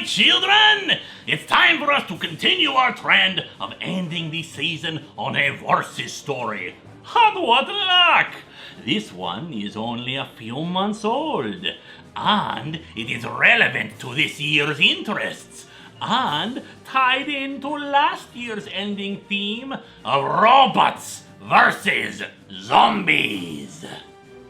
children! It's time for us to continue our trend of ending the season on a versus story. And what luck! This one is only a few months old, and it is relevant to this year's interests, and tied into last year's ending theme of robots versus zombies.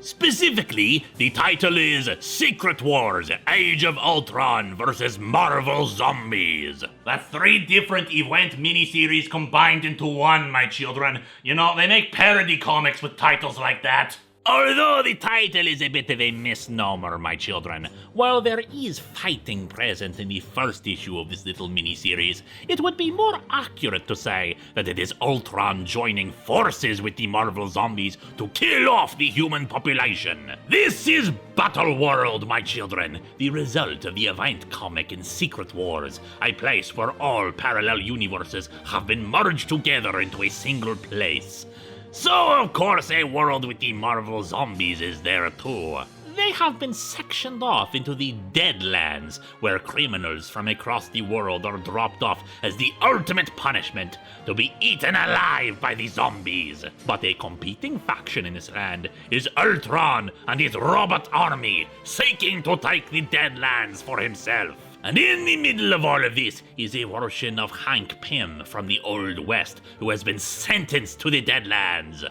Specifically, the title is Secret Wars, Age of Ultron versus Marvel Zombies. That's 3 different event miniseries combined into one, my children. You know, they make parody comics with titles like that. Although the title is a bit of a misnomer, my children, while there is fighting present in the first issue of this little miniseries, it would be more accurate to say that it is Ultron joining forces with the Marvel Zombies to kill off the human population. This is Battle World, my children, the result of the event comic in Secret Wars, a place where all parallel universes have been merged together into a single place. So, of course, a world with the Marvel Zombies is there too. They have been sectioned off into the Deadlands, where criminals from across the world are dropped off as the ultimate punishment, to be eaten alive by the zombies. But a competing faction in this land is Ultron and his robot army, seeking to take the Deadlands for himself. And in the middle of all of this is a version of Hank Pym from the Old West who has been sentenced to the Deadlands.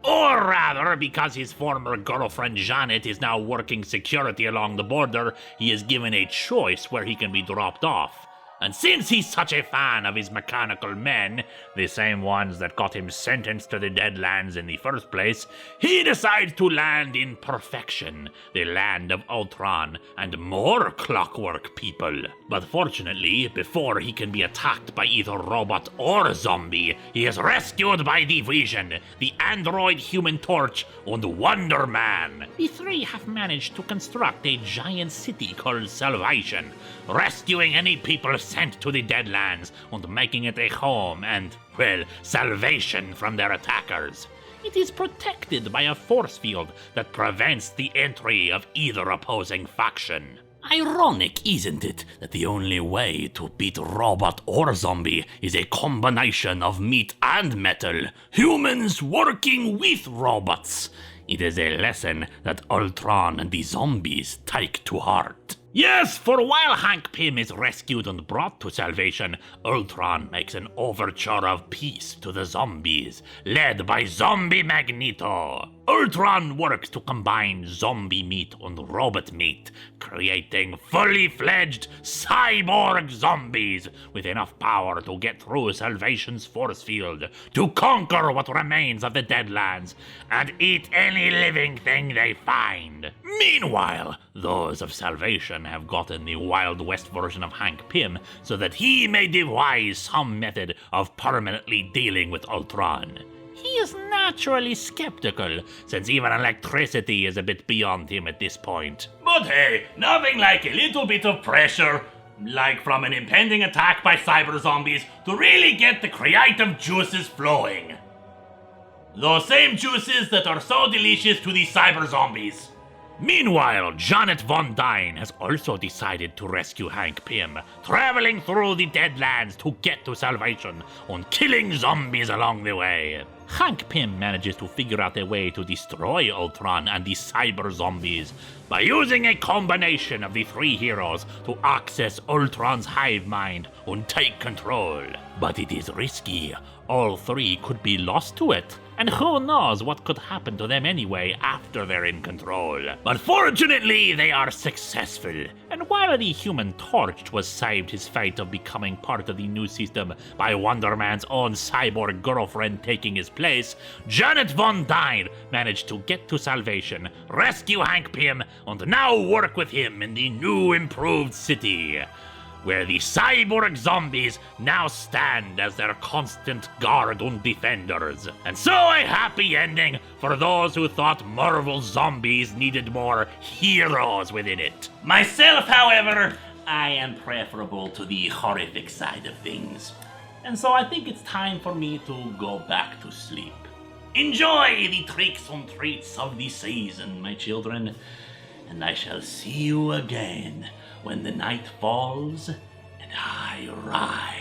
Or rather, because his former girlfriend Janet is now working security along the border, he is given a choice where he can be dropped off. And since he's such a fan of his mechanical men, the same ones that got him sentenced to the Deadlands in the first place, he decides to land in Perfection, the land of Ultron, and more clockwork people. But fortunately, before he can be attacked by either robot or zombie, he is rescued by the Vision, the android Human Torch, and Wonder Man. The 3 have managed to construct a giant city called Salvation, rescuing any people sent to the Deadlands and making it a home and, well, salvation from their attackers. It is protected by a force field that prevents the entry of either opposing faction. Ironic, isn't it, that the only way to beat robot or zombie is a combination of meat and metal, humans working with robots. It is a lesson that Ultron and the zombies take to heart. Yes, for while Hank Pym is rescued and brought to salvation, Ultron makes an overture of peace to the zombies, led by Zombie Magneto. Ultron works to combine zombie meat and robot meat, creating fully fledged cyborg zombies with enough power to get through Salvation's force field, to conquer what remains of the Deadlands, and eat any living thing they find. Meanwhile, those of Salvation have gotten the Wild West version of Hank Pym so that he may devise some method of permanently dealing with Ultron. He is naturally skeptical, since even electricity is a bit beyond him at this point. But hey, nothing like a little bit of pressure, like from an impending attack by cyber zombies, to really get the creative juices flowing. Those same juices that are so delicious to the cyber zombies. Meanwhile, Janet Von Dyne has also decided to rescue Hank Pym, traveling through the Deadlands to get to Salvation and killing zombies along the way. Hank Pym manages to figure out a way to destroy Ultron and the cyber zombies by using a combination of the 3 heroes to access Ultron's hive mind and take control. But it is risky. All 3 could be lost to it, and who knows what could happen to them anyway after they're in control. But fortunately, they are successful, and while the Human Torch was saved his fate of becoming part of the new system by Wonder Man's own cyborg girlfriend taking his place, Janet Von Dyne managed to get to Salvation, rescue Hank Pym, and now work with him in the new improved city, where the cyborg zombies now stand as their constant guard and defenders. And so a happy ending for those who thought Marvel Zombies needed more heroes within it. Myself, however, I am preferable to the horrific side of things. And so I think it's time for me to go back to sleep. Enjoy the tricks and treats of the season, my children, and I shall see you again when the night falls and I rise.